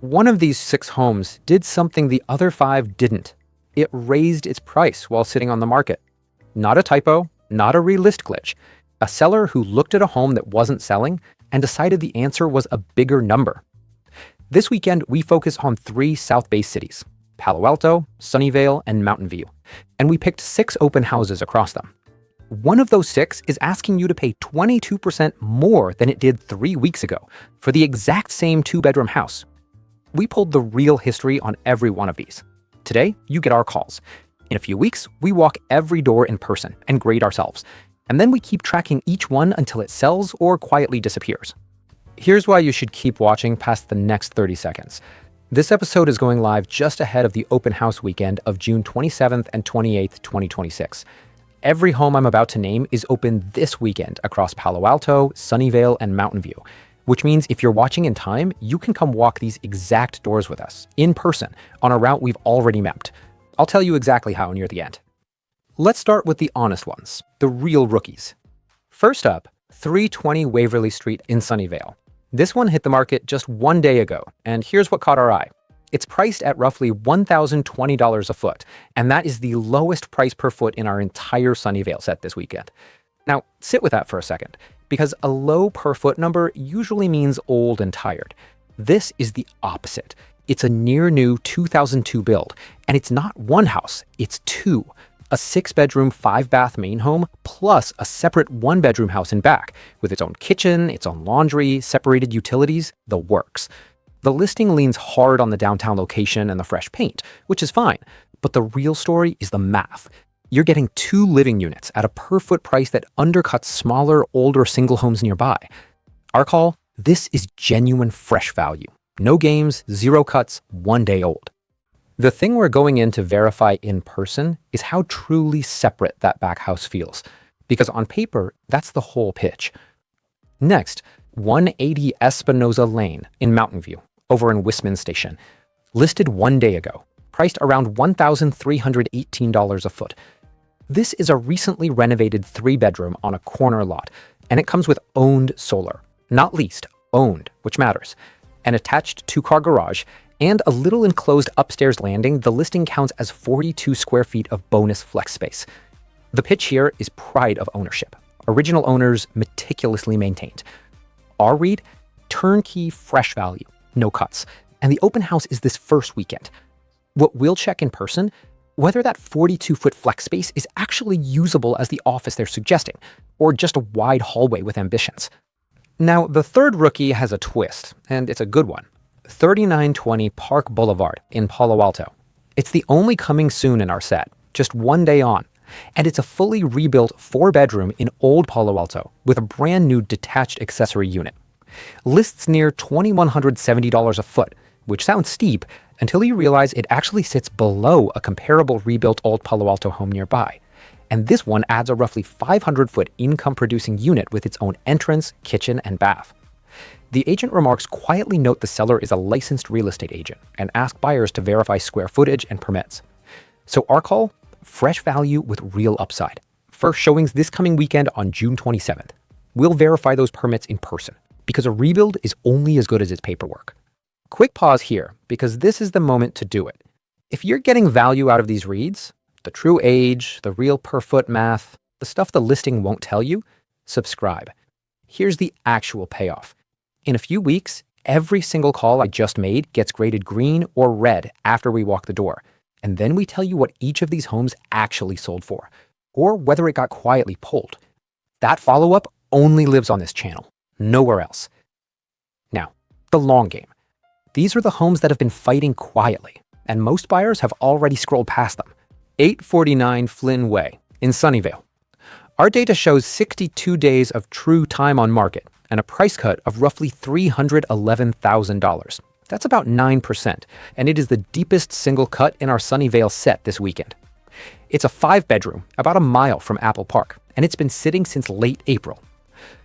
One of these 6 homes did something the other 5 didn't. It raised its price while sitting on the market. Not a typo, not a relist glitch. A seller who looked at a home that wasn't selling and decided the answer was a bigger number. This weekend, we focus on 3 South Bay cities: Palo Alto, Sunnyvale, and Mountain View. And we picked 6 open houses across them. One of those 6 is asking you to pay 22% more than it did 3 weeks ago for the exact same 2-bedroom house. We pulled the real history on every one of these. Today, you get our calls. In a few weeks, we walk every door in person and grade ourselves. And then we keep tracking each one until it sells or quietly disappears. Here's why you should keep watching past the next 30 seconds. This episode is going live just ahead of the open house weekend of June 27th and 28th, 2026. Every home I'm about to name is open this weekend across Palo Alto, Sunnyvale, and Mountain View, which means if you're watching in time, you can come walk these exact doors with us, in person, on a route we've already mapped. I'll tell you exactly how near the end. Let's start with the honest ones, the real rookies. First up, 320 Waverly Street in Sunnyvale. This one hit the market just 1 day ago, and here's what caught our eye. It's priced at roughly $1,020 a foot, and that is the lowest price per foot in our entire Sunnyvale set this weekend. Now, sit with that for a second, because a low per foot number usually means old and tired. This is the opposite. It's a near new 2002 build, and it's not one house, it's 2. A 6-bedroom, 5-bath main home, plus a separate 1-bedroom house in back, with its own kitchen, its own laundry, separated utilities, the works. The listing leans hard on the downtown location and the fresh paint, which is fine, but the real story is the math. You're getting 2 living units at a per-foot price that undercuts smaller, older single homes nearby. Our call: this is genuine fresh value. No games, 0 cuts, 1 day old. The thing we're going in to verify in person is how truly separate that back house feels, because on paper, that's the whole pitch. Next, 180 Espinosa Lane in Mountain View, over in Whisman Station. Listed 1 day ago, priced around $1,318 a foot. This is a recently renovated 3-bedroom on a corner lot, and it comes with owned solar. Not leased, owned, which matters. An attached 2-car garage, and a little enclosed upstairs landing. The listing counts as 42 square feet of bonus flex space. The pitch here is pride of ownership. Original owners, meticulously maintained. Our read: turnkey fresh value, no cuts. And the open house is this first weekend. What we'll check in person: whether that 42-foot flex space is actually usable as the office they're suggesting, or just a wide hallway with ambitions. Now, the third rookie has a twist, and it's a good one. 3920 Park Boulevard in Palo Alto. It's the only coming soon in our set, just 1 day on. And it's a fully rebuilt 4-bedroom in old Palo Alto with a brand new detached accessory unit. Lists near $2,170 a foot, which sounds steep until you realize it actually sits below a comparable rebuilt old Palo Alto home nearby. And this one adds a roughly 500-foot income-producing unit with its own entrance, kitchen, and bath. The agent remarks quietly note the seller is a licensed real estate agent and ask buyers to verify square footage and permits. So our call: fresh value with real upside. First showings this coming weekend on June 27th. We'll verify those permits in person, because a rebuild is only as good as its paperwork. Quick pause here, because this is the moment to do it. If you're getting value out of these reads, the true age, the real per foot math, the stuff the listing won't tell you, subscribe. Here's the actual payoff. In a few weeks, every single call I just made gets graded green or red after we walk the door. And then we tell you what each of these homes actually sold for, or whether it got quietly pulled. That follow-up only lives on this channel, nowhere else. Now, the long game. These are the homes that have been fighting quietly, and most buyers have already scrolled past them. 849 Flin Way in Sunnyvale. Our data shows 62 days of true time on market and a price cut of roughly $311,000. That's about 9%, and it is the deepest single cut in our Sunnyvale set this weekend. It's a 5-bedroom, about a mile from Apple Park, and it's been sitting since late April.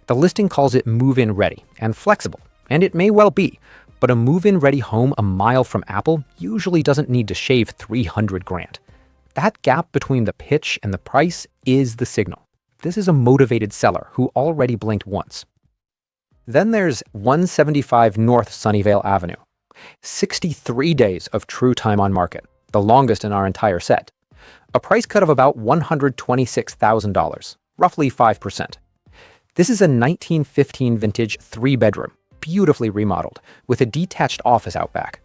The listing calls it move-in ready and flexible, and it may well be, but a move-in ready home a mile from Apple usually doesn't need to shave $300,000. That gap between the pitch and the price is the signal. This is a motivated seller who already blinked once. Then there's 175 North Sunnyvale Avenue, 63 days of true time on market, the longest in our entire set. A price cut of about $126,000, roughly 5%. This is a 1915 vintage 3-bedroom, beautifully remodeled, with a detached office out back.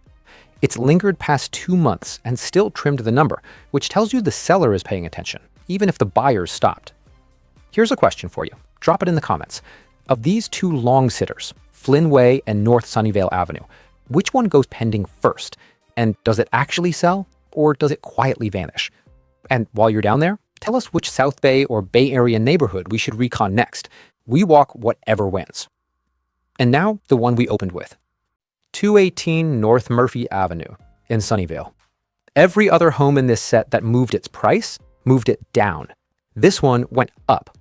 It's lingered past 2 months and still trimmed the number, which tells you the seller is paying attention, even if the buyers stopped. Here's a question for you. Drop it in the comments. Of these two long sitters, Flin Way and North Sunnyvale Avenue, which one goes pending first? And does it actually sell, or does it quietly vanish? And while you're down there, tell us which South Bay or Bay Area neighborhood we should recon next. We walk whatever wins. And now, the one we opened with. 218 North Murphy Avenue in Sunnyvale. Every other home in this set that moved its price moved it down. This one went up.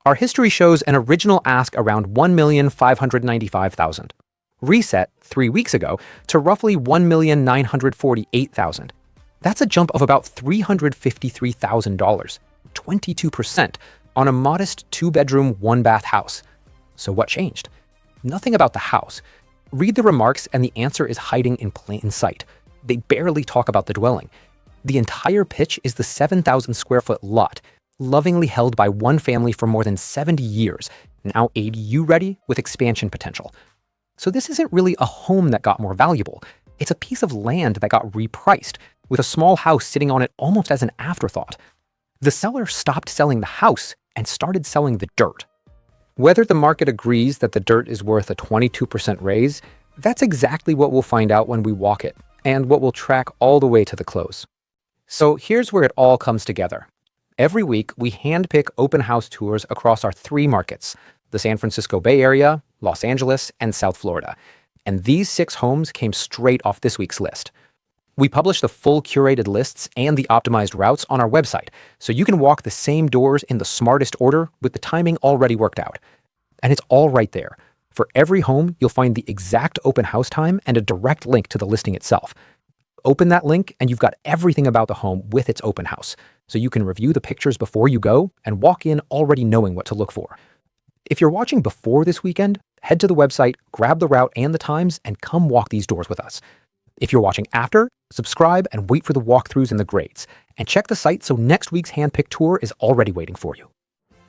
Our history shows an original ask around $1,595,000. Reset 3 weeks ago to roughly $1,948,000. That's a jump of about $353,000, 22%, on a modest 2-bedroom, 1-bath house. So what changed? Nothing about the house. Read the remarks and the answer is hiding in plain sight. They barely talk about the dwelling. The entire pitch is the 7,000 square foot lot, lovingly held by one family for more than 70 years, now ADU ready with expansion potential. So this isn't really a home that got more valuable. It's a piece of land that got repriced, with a small house sitting on it almost as an afterthought. The seller stopped selling the house and started selling the dirt. Whether the market agrees that the dirt is worth a 22% raise, that's exactly what we'll find out when we walk it, and what we'll track all the way to the close. So here's where it all comes together. Every week, we handpick open house tours across our 3 markets, the San Francisco Bay Area, Los Angeles, and South Florida. And these 6 homes came straight off this week's list. We publish the full curated lists and the optimized routes on our website, so you can walk the same doors in the smartest order with the timing already worked out. And it's all right there. For every home, you'll find the exact open house time and a direct link to the listing itself. Open that link and you've got everything about the home with its open house, so you can review the pictures before you go and walk in already knowing what to look for. If you're watching before this weekend, head to the website, grab the route and the times, and come walk these doors with us. If you're watching after, subscribe and wait for the walkthroughs and the grades. And check the site so next week's handpicked tour is already waiting for you.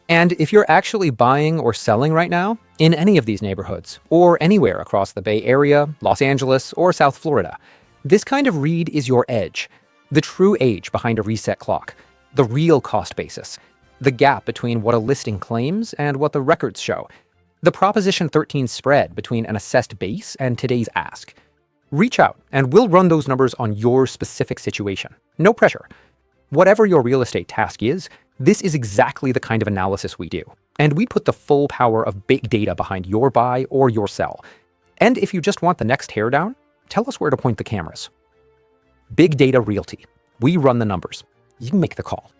And if you're actually buying or selling right now, in any of these neighborhoods, or anywhere across the Bay Area, Los Angeles, or South Florida, this kind of read is your edge. The true age behind a reset clock. The real cost basis. The gap between what a listing claims and what the records show. The Proposition 13 spread between an assessed base and today's ask. Reach out and we'll run those numbers on your specific situation. No pressure. Whatever your real estate task is, this is exactly the kind of analysis we do. And we put the full power of big data behind your buy or your sell. And if you just want the next teardown, tell us where to point the cameras. Big Data Realty. We run the numbers. You can make the call.